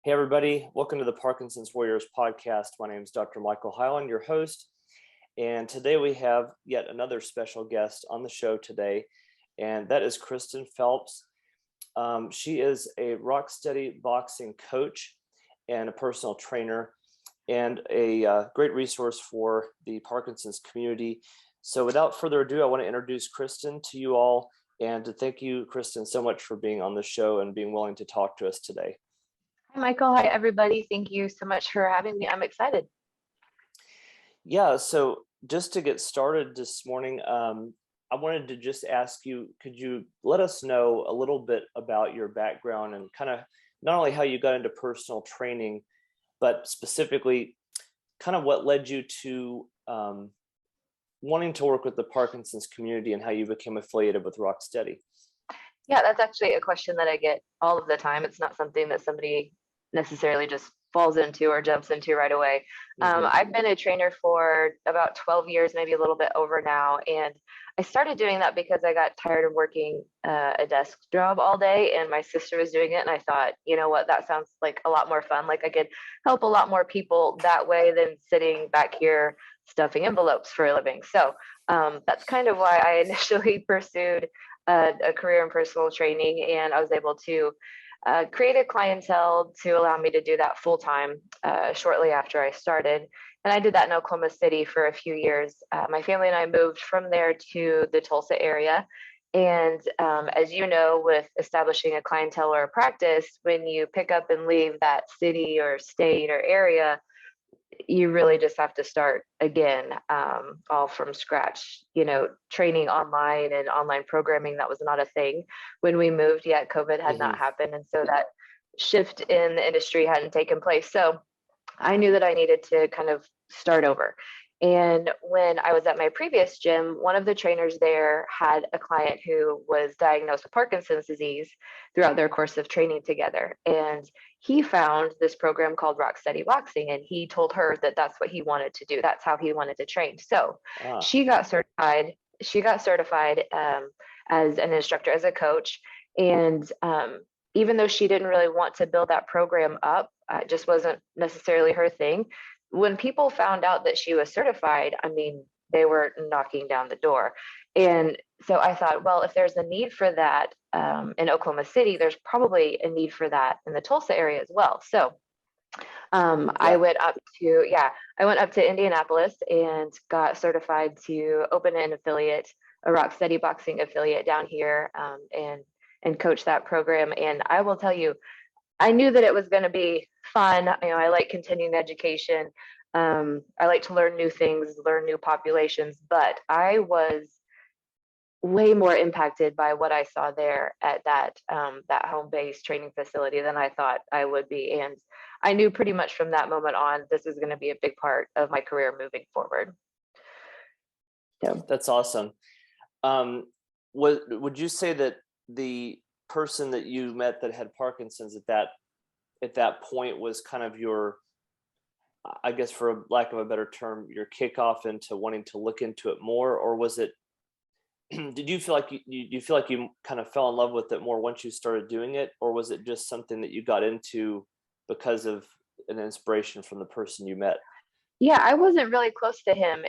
Hey, everybody. Welcome to the Parkinson's Warriors podcast. My name is Dr. Michael Hyland, your host. And today we have yet another special guest on the show today, and that is Kristen Phelps. She is a rock-steady boxing coach and a personal trainer and a great resource for the Parkinson's community. So without further ado, I want to introduce Kristen to you all and to thank you, Kristen, so much for being on the show and being willing to talk to us today. Hi, Michael. Hi, everybody. Thank you so much for having me. I'm excited. Yeah, so just to get started this morning, I wanted to just ask you, could you let us know a little bit about your background and kind of not only how you got into personal training, but specifically kind of what led you to wanting to work with the Parkinson's community and how you became affiliated with Rocksteady? Yeah, that's actually a question that I get all of the time. It's not something that somebody necessarily just falls into or jumps into right away. I've been a trainer for about 12 years, maybe a little bit over now. And I started doing that because I got tired of working a desk job all day, and my sister was doing it. And I thought, you know what, that sounds like a lot more fun. Like I could help a lot more people that way than sitting back here stuffing envelopes for a living. So that's kind of why I initially pursued a career in personal training, and I was able to create a clientele to allow me to do that full time shortly after I started. And I did that in Oklahoma City for a few years. My family and I moved from there to the Tulsa area. And as you know, with establishing a clientele or a practice, when you pick up and leave that city or state or area, you really just have to start again, all from scratch. You know, training online and online programming, that was not a thing when we moved yet. COVID had not happened. And so that shift in the industry hadn't taken place. So I knew that I needed to kind of start over. And when I was at my previous gym, one of the trainers there had a client who was diagnosed with Parkinson's disease throughout their course of training together. And he found this program called Rock Steady Boxing, and he told her that that's what he wanted to do. That's how he wanted to train. So she got certified. She got certified as an instructor, as a coach. And even though she didn't really want to build that program up, it just wasn't necessarily her thing. When people found out that she was certified, I mean, they were knocking down the door. And so I thought, well, if there's a need for that in Oklahoma City, there's probably a need for that in the Tulsa area as well. So I went up to Indianapolis and got certified to open an affiliate, a Rock Steady Boxing affiliate down here, and coach that program. And I will tell you, I knew that it was going to be fun. You know, I like continuing education. I like to learn new things, learn new populations, but I was way more impacted by what I saw there at that home-based training facility than I thought I would be. And I knew pretty much from that moment on, this is going to be a big part of my career moving forward. So That's awesome. Would you say that the person that you met that had Parkinson's at that point was kind of your, I guess for lack of a better term, your kickoff into wanting to look into it more? Or was it, did you feel like you kind of fell in love with it more once you started doing it? Or was it just something that you got into because of an inspiration from the person you met? yeah, I wasn't really close to him.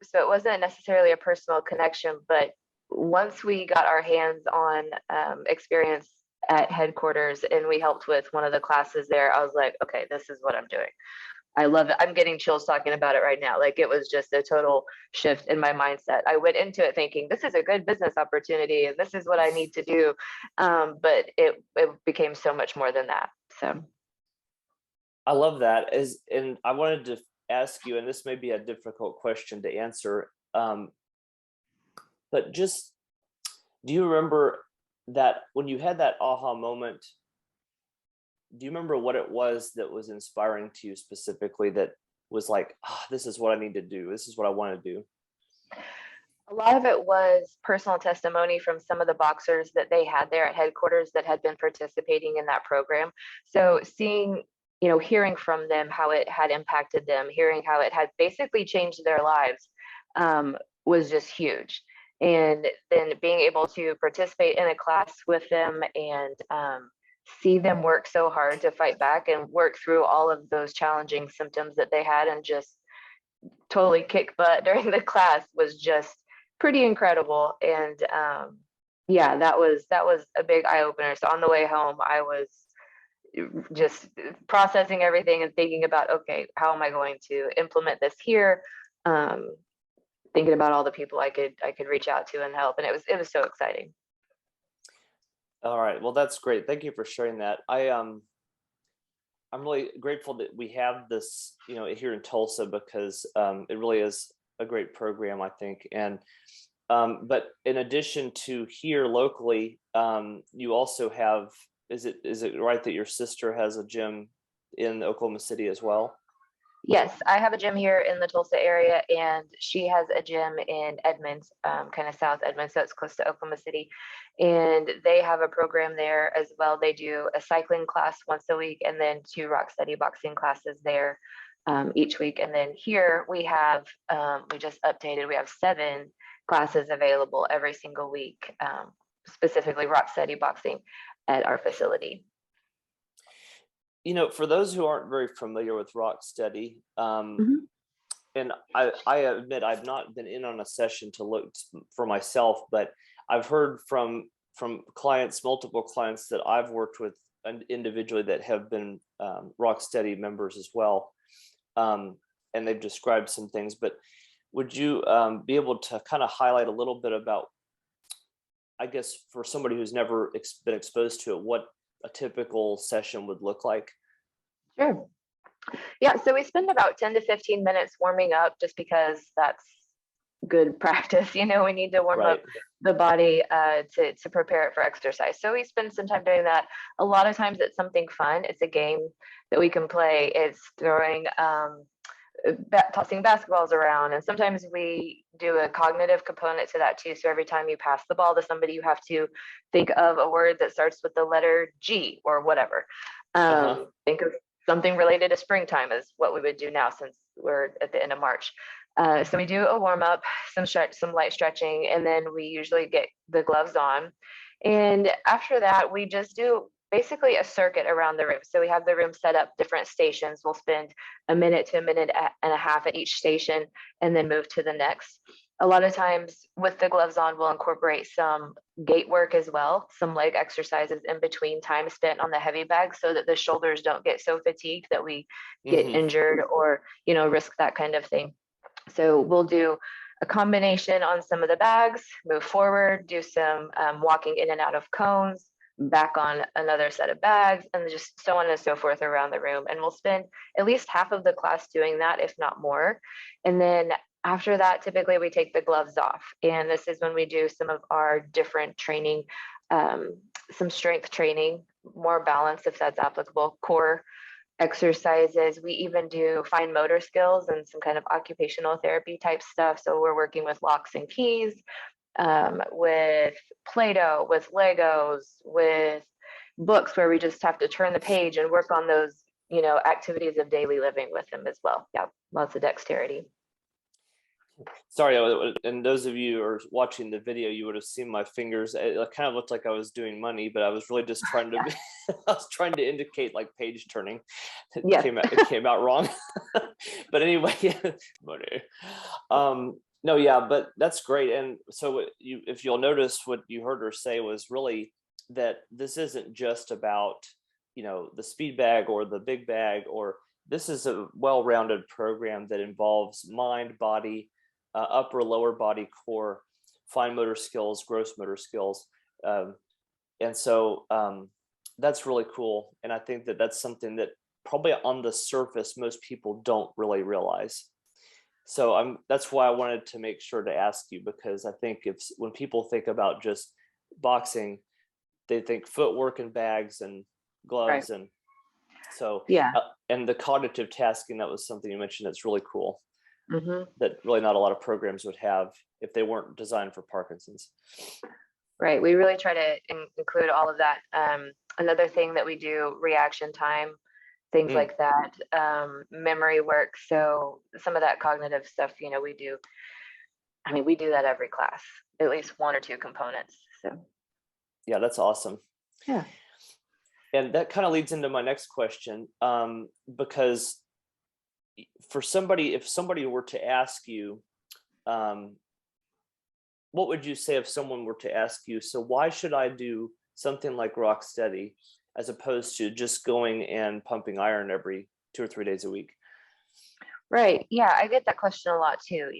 So it wasn't necessarily a personal connection, but once we got our hands on experience at headquarters and we helped with one of the classes there, I was like, okay, this is what I'm doing. I love it. I'm getting chills talking about it right now. Like, it was just a total shift in my mindset. I went into it thinking this is a good business opportunity and this is what I need to do. But it became so much more than that. So I love that. And I wanted to ask you, and this may be a difficult question to answer, but just, do you remember that when you had that aha moment, do you remember what it was that was inspiring to you specifically, that was like, this is what I need to do. This is what I want to do? a lot of it was personal testimony from some of the boxers that they had there at headquarters that had been participating in that program. So seeing, hearing from them how it had impacted them, hearing how it had basically changed their lives, was just huge. And then being able to participate in a class with them and see them work so hard to fight back and work through all of those challenging symptoms that they had and just totally kick butt during the class was just pretty incredible. And yeah, that was a big eye opener. So on the way home, I was just processing everything and thinking about, okay, how am I going to implement this here? Thinking about all the people I could reach out to and help, and it was so exciting. All right, well, that's great. Thank you for sharing that. I'm really grateful that we have this, here in Tulsa, because it really is a great program, I think. And but in addition to here locally, you also have, is it right that your sister has a gym in Oklahoma City as well? Yes, I have a gym here in the Tulsa area, and she has a gym in Edmonds, kind of South Edmonds, so it's close to Oklahoma City. And they have a program there as well. They do a cycling class once a week, and then 2 rock steady boxing classes there each week. And then here we have, we just updated, we have 7 classes available every single week, specifically rock steady boxing at our facility. For those who aren't very familiar with Rocksteady, and I admit I've not been in on a session to look for myself, but I've heard from clients, multiple clients that I've worked with individually that have been Rocksteady members as well, and they've described some things. But would you be able to kind of highlight a little bit about, I guess, for somebody who's never been exposed to it, what a typical session would look like? Sure. Yeah, so we spend about 10 to 15 minutes warming up, just because that's good practice. We need to warm up the body to prepare it for exercise. So we spend some time doing that. A lot of times it's something fun. It's a game that we can play. It's throwing, tossing basketballs around. And sometimes we do a cognitive component to that too. So every time you pass the ball to somebody, you have to think of a word that starts with the letter G or whatever. Think of something related to springtime is what we would do now, since we're at the end of March. So we do a warm up, some light stretching, and then we usually get the gloves on. And after that, we just do basically a circuit around the room. So we have the room set up, different stations. We'll spend a minute to a minute and a half at each station, and then move to the next. A lot of times with the gloves on, we'll incorporate some gait work as well, some leg exercises in between time spent on the heavy bag, so that the shoulders don't get so fatigued that we get injured or, risk that kind of thing. So we'll do a combination on some of the bags, move forward, do some walking in and out of cones, back on another set of bags, and just so on and so forth around the room. And we'll spend at least half of the class doing that, if not more. And then after that, typically we take the gloves off. And this is when we do some of our different training, some strength training, more balance if that's applicable, core exercises. We even do fine motor skills and some kind of occupational therapy type stuff. So we're working with locks and keys, with Play-Doh, with Legos, with books where we just have to turn the page and work on those, activities of daily living with them as well. Yeah, lots of dexterity. Sorry, and those of you who are watching the video, you would have seen my fingers. It kind of looked like I was doing money, but I was really just trying to I was trying to indicate like page turning. It came out wrong. But anyway, money. No, yeah, but that's great. And so if you'll notice, what you heard her say was really that this isn't just about, the speed bag or the big bag, or this is a well-rounded program that involves mind, body, upper, lower body, core, fine motor skills, gross motor skills. And so that's really cool. And I think that that's something that probably on the surface, most people don't really realize. So that's why I wanted to make sure to ask you, because I think when people think about just boxing, they think footwork and bags and gloves. Right. And so, and the cognitive tasking, that was something you mentioned that's really cool. That really not a lot of programs would have if they weren't designed for Parkinson's. Right. We really try to include all of that. Another thing that we do, reaction time, things like that, memory work. So some of that cognitive stuff, we do. I mean, we do that every class, at least 1 or 2 components. So. Yeah, that's awesome. Yeah. And that kind of leads into my next question, because for somebody, if somebody were to ask you, what would you say if someone were to ask you, so why should I do something like Rock Steady as opposed to just going and pumping iron every 2 or 3 days a week? Right. Yeah, I get that question a lot too.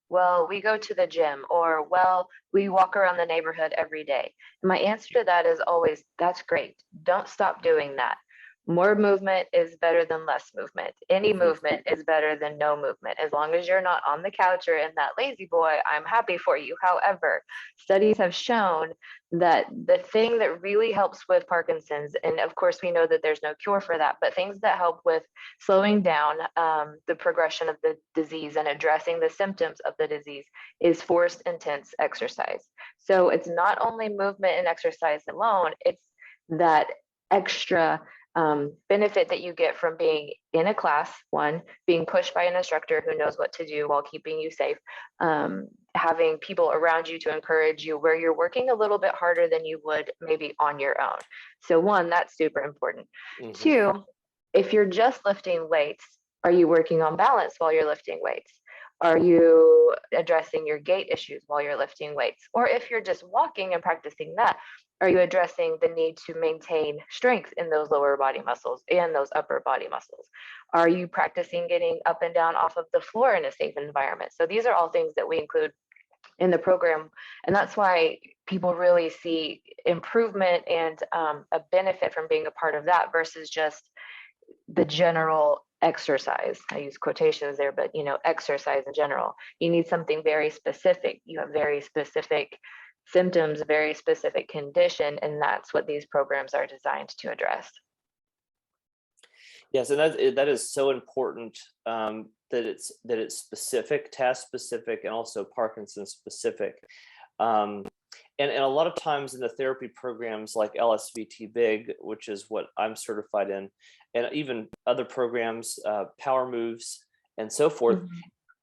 Well, we go to the gym, or well, we walk around the neighborhood every day. And my answer to that is always, that's great. Don't stop doing that. More movement is better than less movement. Any movement is better than no movement. As long as you're not on the couch or in that lazy boy, I'm happy for you. However, studies have shown that the thing that really helps with Parkinson's, and of course we know that there's no cure for that, but things that help with slowing down the progression of the disease and addressing the symptoms of the disease is forced intense exercise. So it's not only movement and exercise alone, it's that extra benefit that you get from being in a class, one, being pushed by an instructor who knows what to do while keeping you safe, having people around you to encourage you where you're working a little bit harder than you would maybe on your own. So one, that's super important. Two, if you're just lifting weights, are you working on balance while you're lifting weights? Are you addressing your gait issues while you're lifting weights? Or if you're just walking and practicing that, are you addressing the need to maintain strength in those lower body muscles and those upper body muscles? Are you practicing getting up and down off of the floor in a safe environment? So these are all things that we include in the program. And that's why people really see improvement and a benefit from being a part of that versus just the general exercise. I use quotations there, but exercise in general. You need something very specific. You have very specific symptoms, very specific condition, and that's what these programs are designed to address. Yes, and that is so important, that it's specific, task specific, and also Parkinson's specific. And a lot of times in the therapy programs like LSVT Big, which is what I'm certified in, and even other programs, Power Moves, and so forth,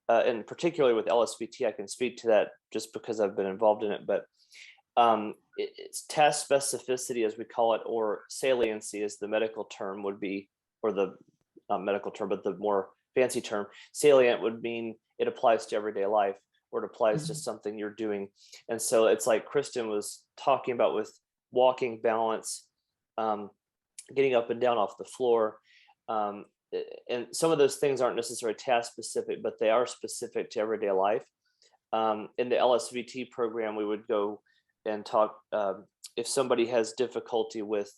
and particularly with LSVT, I can speak to that just because I've been involved in it. But it's task specificity, as we call it, or saliency, as the medical term would be, or the not medical term, but the more fancy term. Salient would mean it applies to everyday life, or it applies to something you're doing. And so it's like Kristen was talking about with walking, balance, getting up and down off the floor. And some of those things aren't necessarily task specific, but they are specific to everyday life. In the LSVT program, we would go and talk, if somebody has difficulty with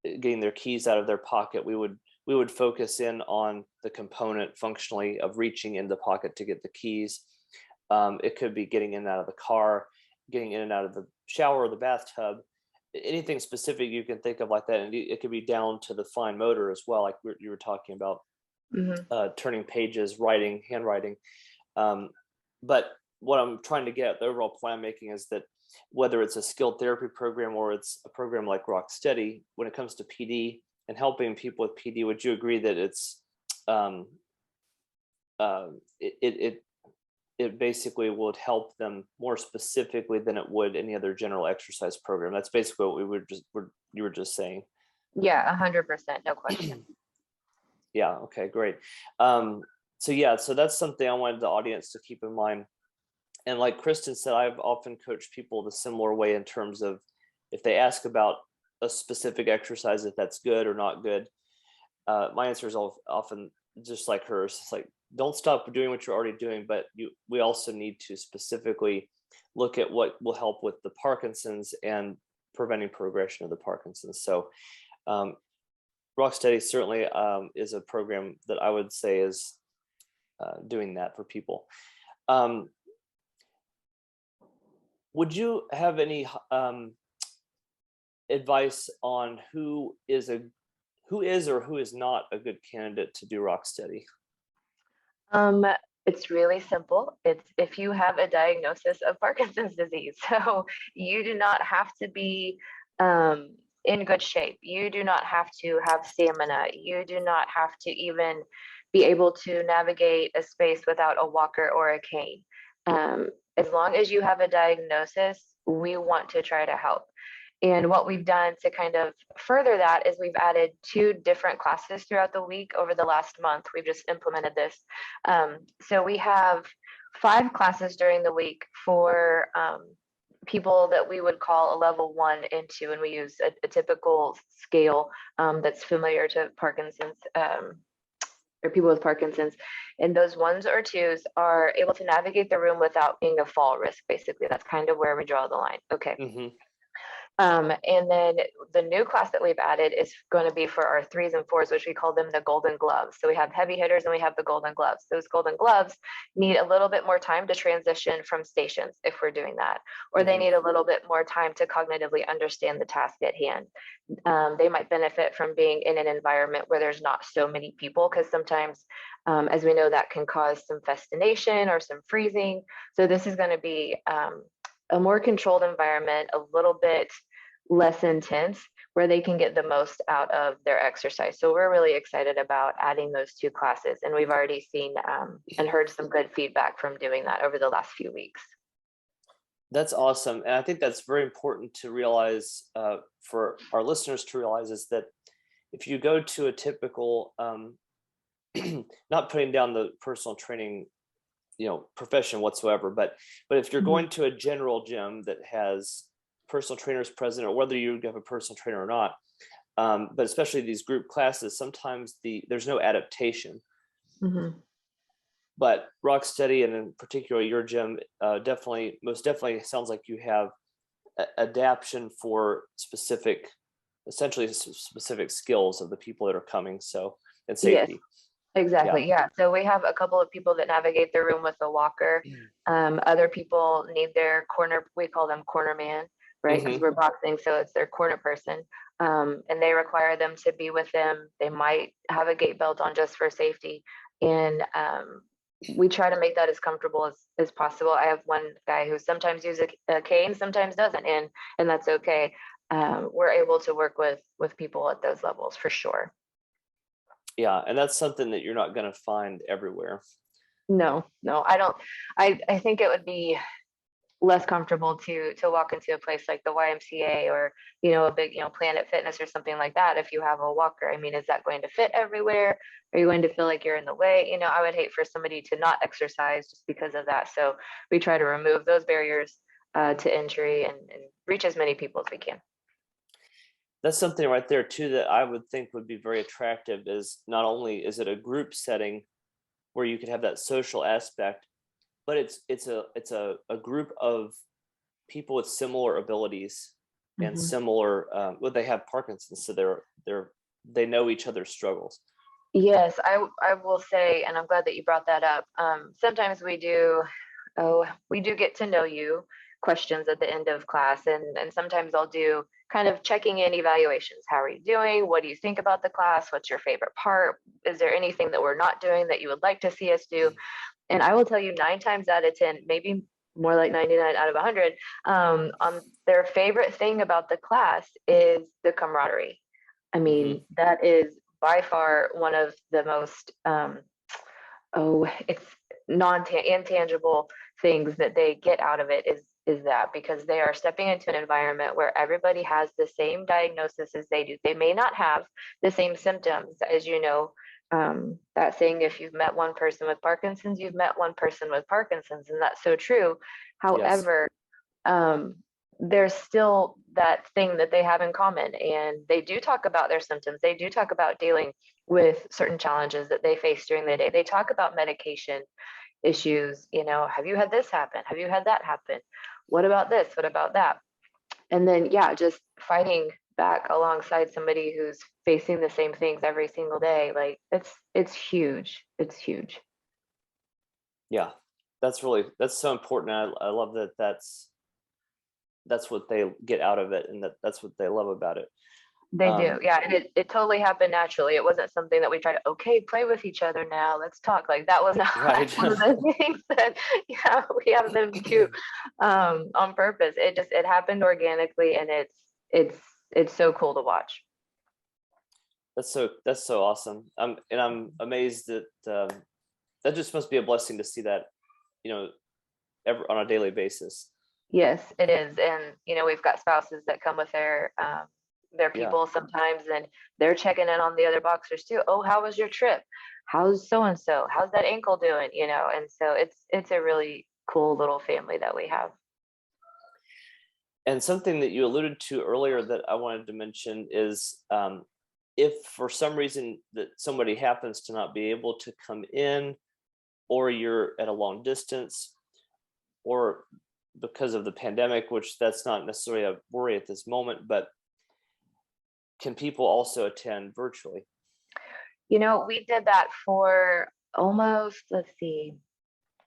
getting their keys out of their pocket, we would focus in on the component functionally of reaching in the pocket to get the keys. It could be getting in and out of the car, getting in and out of the shower or the bathtub, anything specific you can think of like that. And it could be down to the fine motor as well, like you were talking about, turning pages, writing, handwriting. But what I'm trying to get, the overall point I'm making is that whether it's a skilled therapy program or it's a program like Rock Steady, when it comes to PD and helping people with PD, would you agree that it's it basically would help them more specifically than it would any other general exercise program? That's basically what you were just saying. Yeah, 100%, no question. Yeah. Okay. Great. So that's something I wanted the audience to keep in mind. And like Kristen said, I've often coached people the similar way in terms of if they ask about a specific exercise, if that's good or not good. My answer is often just like hers. It's like, don't stop doing what you're already doing, but we also need to specifically look at what will help with the Parkinson's and preventing progression of the Parkinson's. So Rock Steady certainly is a program that I would say is doing that for people. Would you have any advice on who is or who is not a good candidate to do Rock Steady? It's really simple. It's if you have a diagnosis of Parkinson's disease. So you do not have to be in good shape. You do not have to have stamina. You do not have to even be able to navigate a space without a walker or a cane. As long as you have a diagnosis, we want to try to help. And what we've done to kind of further that is we've added 2 different classes throughout the week over the last month. We've just implemented this. So we have 5 classes during the week for people that we would call a level 1 and 2, and we use a typical scale that's familiar to Parkinson's or people with Parkinson's. And those 1s or 2s are able to navigate the room without being a fall risk. Basically, that's kind of where we draw the line. Okay. Mm-hmm. And then the new class that we've added is going to be for our 3s and 4s, which we call them the golden gloves. So we have heavy hitters and we have the golden gloves. Those golden gloves need a little bit more time to transition from stations if we're doing that, or they need a little bit more time to cognitively understand the task at hand. They might benefit from being in an environment where there's not so many people, because sometimes, as we know, that can cause some fascination or some freezing. So this is going to be a more controlled environment, a little bit less intense, where they can get the most out of their exercise. So we're really excited about adding those 2 classes, and we've already seen and heard some good feedback from doing that over the last few weeks. That's awesome. And I think that's very important to realize, for our listeners to realize, is that if you go to a typical, not putting down the personal training, profession whatsoever, but if you're going to a general gym that has personal trainers present, or whether you have a personal trainer or not, but especially these group classes, sometimes there's no adaptation. But Rocksteady, and in particular your gym, most definitely sounds like you have adaptation for essentially specific skills of the people that are coming. So, and safety. Yes. Exactly. Yeah. So we have a couple of people that navigate the room with a walker. Other people need their corner. We call them corner man, right? Because we're boxing, so it's their corner person. And they require them to be with them. They might have a gait belt on just for safety. And we try to make that as comfortable as possible. I have one guy who sometimes uses a cane, sometimes doesn't, and that's okay. We're able to work with people at those levels for sure. Yeah, and that's something that you're not going to find everywhere. No, I don't. I think it would be less comfortable to walk into a place like the YMCA or a big Planet Fitness or something like that if you have a walker. I mean, is that going to fit everywhere? Are you going to feel like you're in the way? I would hate for somebody to not exercise just because of that. So we try to remove those barriers to entry and reach as many people as we can. That's something right there too that I would think would be very attractive. Is not only is it a group setting where you could have that social aspect, but it's a group of people with similar abilities and similar. They have Parkinson's, so they know each other's struggles. Yes, I will say, and I'm glad that you brought that up. Sometimes we do get to know you questions at the end of class, and sometimes I'll do kind of checking in evaluations. How are you doing? What do you think about the class? What's your favorite part? Is there anything that we're not doing that you would like to see us do? And I will tell you 9 times out of 10, maybe more like 99 out of 100, on their favorite thing about the class is the camaraderie. I mean, that is by far one of the most, it's intangible things that they get out of it is that, because they are stepping into an environment where everybody has the same diagnosis as they do. They may not have the same symptoms, as that saying, if you've met one person with Parkinson's, you've met one person with Parkinson's, and that's so true. However, there's still that thing that they have in common, and they do talk about their symptoms. They do talk about dealing with certain challenges that they face during the day. They talk about medication issues. Have you had this happen? Have you had that happen? What about this? What about that? And then, just fighting back alongside somebody who's facing the same things every single day. Like it's huge. It's huge. Yeah, that's so important. I love that. That's what they get out of it, and that's what they love about it. They do. Yeah. And it totally happened naturally. It wasn't something that we tried to, play with each other now, let's talk. Like that was not one of the things that, we have them do on purpose. It happened organically, and it's so cool to watch. That's so awesome. And I'm amazed that that just must be a blessing to see that, on a daily basis. Yes, it is. And, we've got spouses that come with their Yeah. people sometimes, and they're checking in on the other boxers too. Oh, how was your trip? How's so and so? How's that ankle doing? And so it's a really cool little family that we have. And something that you alluded to earlier that I wanted to mention is, if for some reason that somebody happens to not be able to come in, or you're at a long distance, or because of the pandemic, which that's not necessarily a worry at this moment, but can people also attend virtually? We did that for almost, let's see,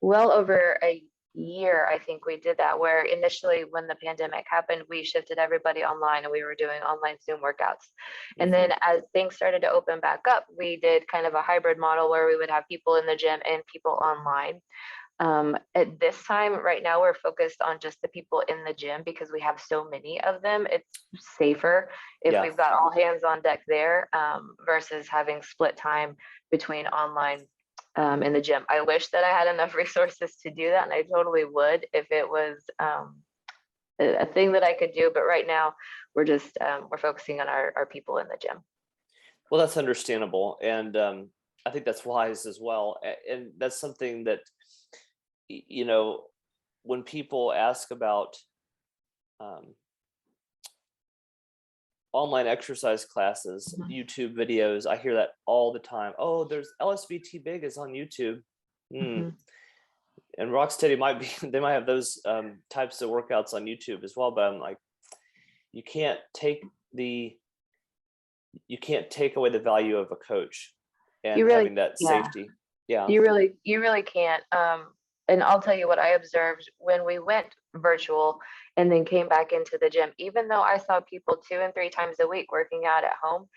well over a year. I think we did that, where initially when the pandemic happened, we shifted everybody online and we were doing online Zoom workouts. And then as things started to open back up, we did kind of a hybrid model where we would have people in the gym and people online. At this time, right now, we're focused on just the people in the gym because we have so many of them. It's safer if Yeah. we've got all hands on deck there, versus having split time between online in the gym. I wish that I had enough resources to do that, and I totally would if it was a thing that I could do. But right now, we're focusing on our people in the gym. Well, that's understandable, and I think that's wise as well. And that's something that, when people ask about online exercise classes, YouTube videos, I hear that all the time. Oh, there's LSVT Big is on YouTube. And Rocksteady they might have those types of workouts on YouTube as well, but I'm like, you can't take away the value of a coach and having that safety. Yeah. You really can't. And I'll tell you what I observed when we went virtual and then came back into the gym. Even though I saw people 2 and 3 times a week working out at home,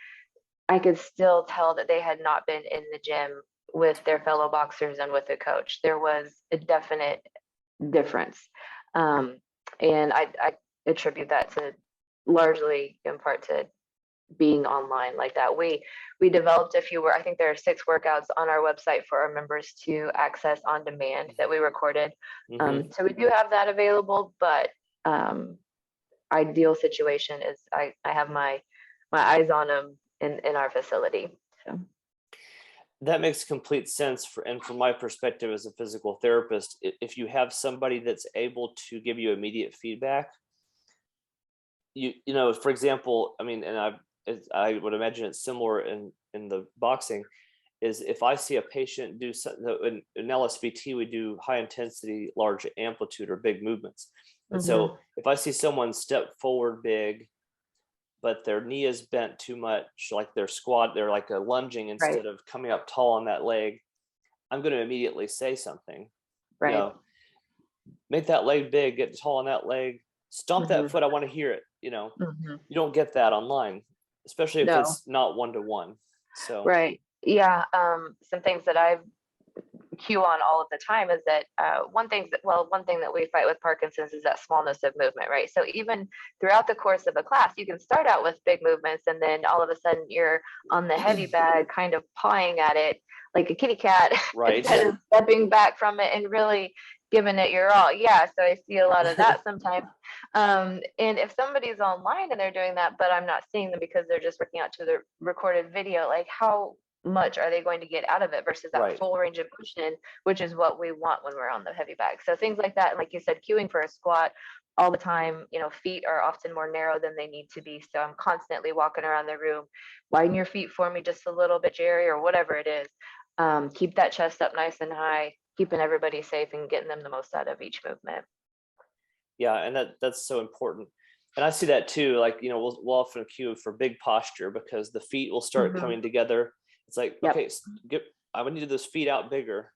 I could still tell that they had not been in the gym with their fellow boxers and with a coach. There was a definite difference. And I attribute that to largely in part to being online like that. We developed a few, I think there are 6 workouts on our website for our members to access on demand that we recorded. So we do have that available, but ideal situation is I have my eyes on them in our facility. So that makes complete sense. And from my perspective as a physical therapist, if you have somebody that's able to give you immediate feedback, for example, I mean, and I would imagine it's similar in the boxing, is if I see a patient do something in LSVT, we do high intensity, large amplitude, or big movements. And so if I see someone step forward big, but their knee is bent too much, like they're like a lunging instead of coming up tall on that leg, I'm going to immediately say something. Right. Make that leg big, get tall on that leg, stomp that foot. I want to hear it. You don't get that online, especially if it's not one-to-one. So right. Yeah. Some things that I've cue on all of the time is that one thing that we fight with Parkinson's is that smallness of movement, right? So even throughout the course of a class, you can start out with big movements and then all of a sudden you're on the heavy bag kind of pawing at it like a kitty cat, right, instead of stepping back from it and really giving it your all. Yeah, so I see a lot of that sometimes. And if somebody's online and they're doing that, but I'm not seeing them because they're just working out to the recorded video, like how much are they going to get out of it versus that full range of motion, which is what we want when we're on the heavy bag. So things like that, and like you said, cueing for a squat all the time. Feet are often more narrow than they need to be, so I'm constantly walking around the room, widen your feet for me just a little bit, Jerry, or whatever it is. Keep that chest up nice and high, keeping everybody safe and getting them the most out of each movement. Yeah, and that's so important. And I see that too. Like, we'll often cue for big posture because the feet will start coming together. It's like, okay, I would need those feet out bigger,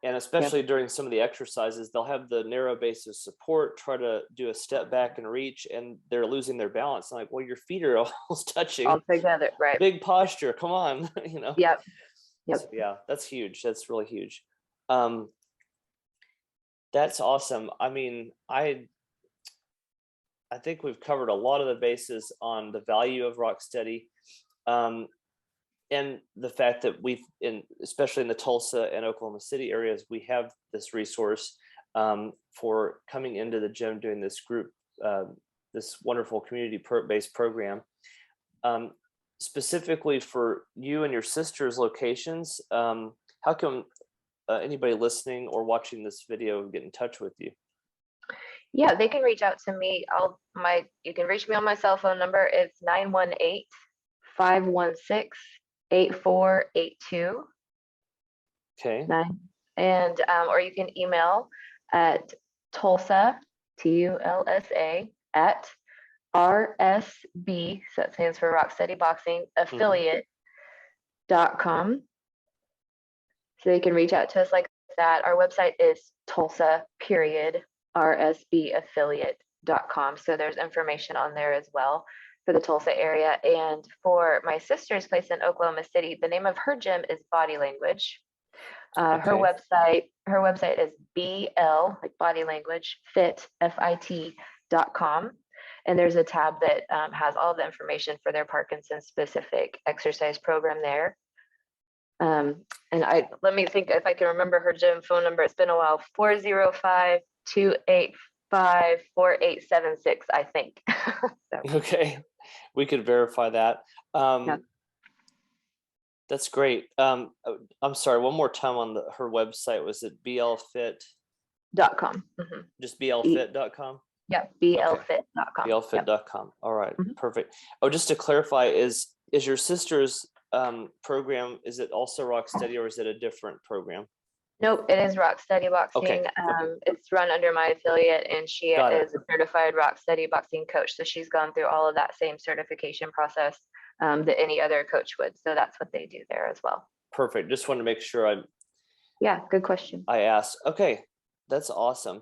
and especially during some of the exercises, they'll have the narrow base of support, try to do a step back and reach, and they're losing their balance. I'm like, well, your feet are almost touching all together, right? Big posture, come on, Yep. So, yeah, that's huge. That's really huge. That's awesome. I mean, I think we've covered a lot of the bases on the value of Rocksteady. And the fact that especially in the Tulsa and Oklahoma City areas, we have this resource. for coming into the gym, doing this group, this wonderful community-based program. Specifically for you and your sister's locations, how come anybody listening or watching this video get in touch with you? Yeah, they can reach out to me. You can reach me on my cell phone number. It's 918-516-8482. Okay. And or you can email at Tulsa, TULSA, at RSB, so that stands for Rock Steady Boxing Affiliate.com. So they can reach out to us like that. Our website is Tulsa, RSBaffiliate.com. So there's information on there as well for the Tulsa area. And for my sister's place in Oklahoma City, the name of her gym is Body Language. Her website is BL, like body language, fit, FIT.com. And there's a tab that has all the information for their Parkinson specific exercise program there. And let me think if I can remember her gym phone number. It's been a while. 405-285-4876, I think. So. Okay, we could verify that. Yeah. That's great. I'm sorry, one more time on her website. Was it blfit.com? Mm-hmm. Just blfit.com? Yeah, blfit.com. blfit.com. All right, perfect. Oh, just to clarify, is your sister's program, is it also Rock Steady or is it a different program? Nope, it is Rock Steady Boxing. Okay. It's run under my affiliate, and she is a certified Rock Steady Boxing coach. So she's gone through all of that same certification process that any other coach would. So that's what they do there as well. Perfect. Just want to make sure Yeah, good question. I asked. Okay, that's awesome.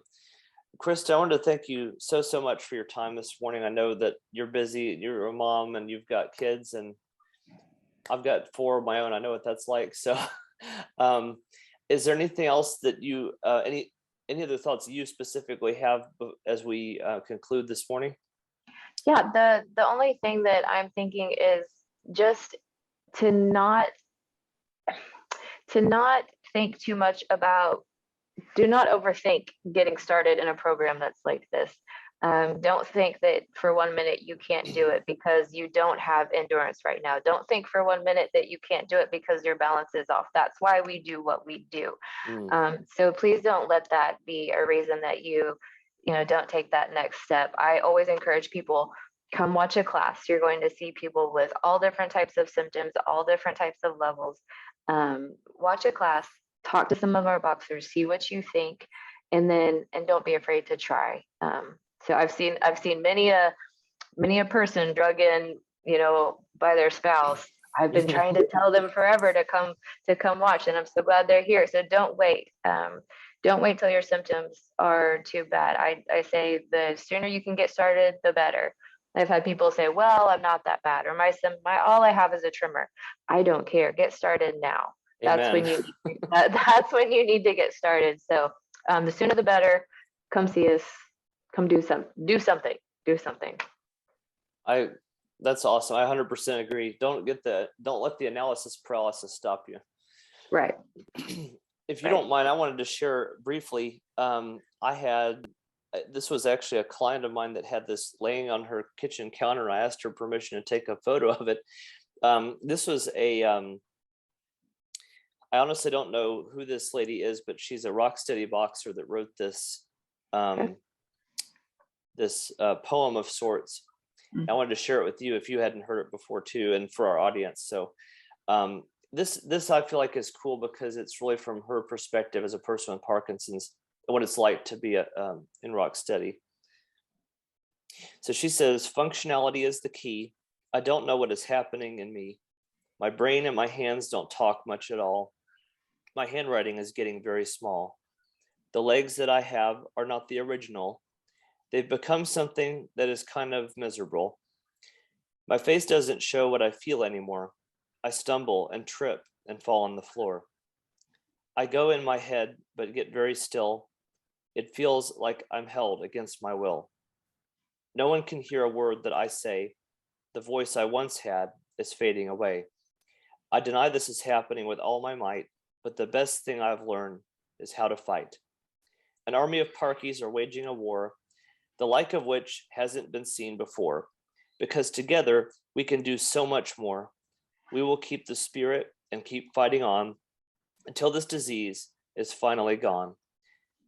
Kristen, I wanted to thank you so much for your time this morning. I know that you're busy, you're a mom and you've got kids, and I've got 4 of my own. I know what that's like. So is there anything else that you, any other thoughts that you specifically have as we conclude this morning? Yeah, the only thing that I'm thinking is just to not think too much about, do not overthink getting started in a program that's like this. Don't think that for 1 minute you can't do it because you don't have endurance right now. Don't think for 1 minute that you can't do it because your balance is off. That's why we do what we do. So please don't let that be a reason that you don't take that next step. I always encourage people, come watch a class. You're going to see people with all different types of symptoms, all different types of levels. Watch a class, talk to some of our boxers, see what you think, and don't be afraid to try. So I've seen many a person drug in, by their spouse. I've been trying to tell them forever to come watch, and I'm so glad they're here. So don't wait. Don't wait till your symptoms are too bad. I say the sooner you can get started, the better. I've had people say, well, I'm not that bad, or my all I have is a tremor. I don't care. Get started now. That's when you need to get started. So the sooner the better. Come see us. Come do something. That's awesome. I 100% agree. Don't let the analysis paralysis stop you. Right. If you don't mind, I wanted to share briefly. This was actually a client of mine that had this laying on her kitchen counter. I asked her permission to take a photo of it. This was I honestly don't know who this lady is, but she's a Rock Steady boxer that wrote this this poem of sorts. I wanted to share it with you if you hadn't heard it before too, and for our audience. So this I feel like is cool because it's really from her perspective as a person with Parkinson's, what it's like to be in Rock Steady. So she says, functionality is the key. I don't know what is happening in me. My brain and my hands don't talk much at all. My handwriting is getting very small. The legs that I have are not the original. They've become something that is kind of miserable. My face doesn't show what I feel anymore. I stumble and trip and fall on the floor. I go in my head, but get very still. It feels like I'm held against my will. No one can hear a word that I say. The voice I once had is fading away. I deny this is happening with all my might, but the best thing I've learned is how to fight. an army of Parkies are waging a war, the like of which hasn't been seen before. Because together we can do so much more. We will keep the spirit and keep fighting on until this disease is finally gone.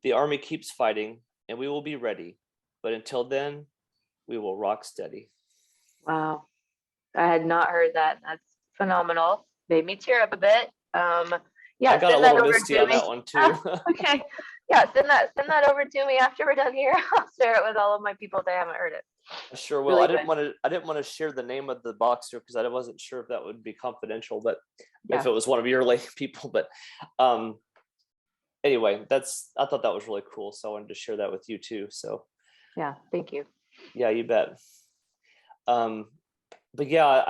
The army keeps fighting and we will be ready. But until then, we will rock steady. Wow. I had not heard that. That's phenomenal. Made me tear up a bit. Yeah, I got a send that little over misty to on me. that one too. Okay. Yeah, send that over to me after we're done here. I'll share it with all of my people if they haven't heard it. I sure will. Really I didn't want to share the name of the boxer because I wasn't sure if that would be confidential, but Yeah. if it was one of your people. But anyway, I thought that was really cool. So I wanted to share that with you too. So Yeah, thank you. yeah, you bet. But yeah,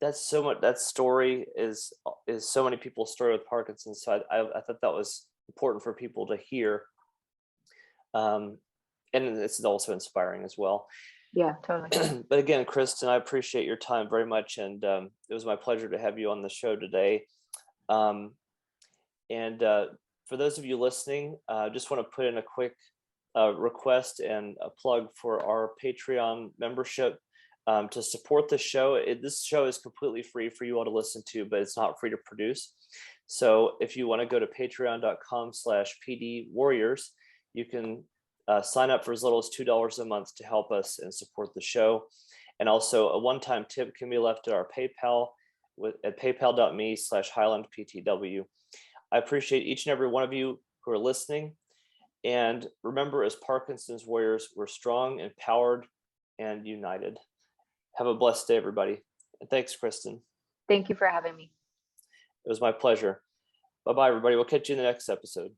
that's so much. That story is so many people's story with Parkinson's. So I thought that was important for people to hear. And it's also inspiring as well. Yeah, totally. But again, Kristen, I appreciate your time very much, and it was my pleasure to have you on the show today. And for those of you listening, I just want to put in a quick request and a plug for our Patreon membership to support the show. This show is completely free for you all to listen to, but it's not free to produce. So if you want to go to patreon.com/PD Warriors, you can sign up for as little as $2 a month to help us and support the show. And also a one-time tip can be left at our PayPal at paypal.me/HighlandPTW. I appreciate each and every one of you who are listening. And remember, as Parkinson's warriors, we're strong, empowered, and united. Have a blessed day, everybody. And thanks, Kristen. Thank you for having me. It was my pleasure. Bye-bye, everybody. We'll catch you in the next episode.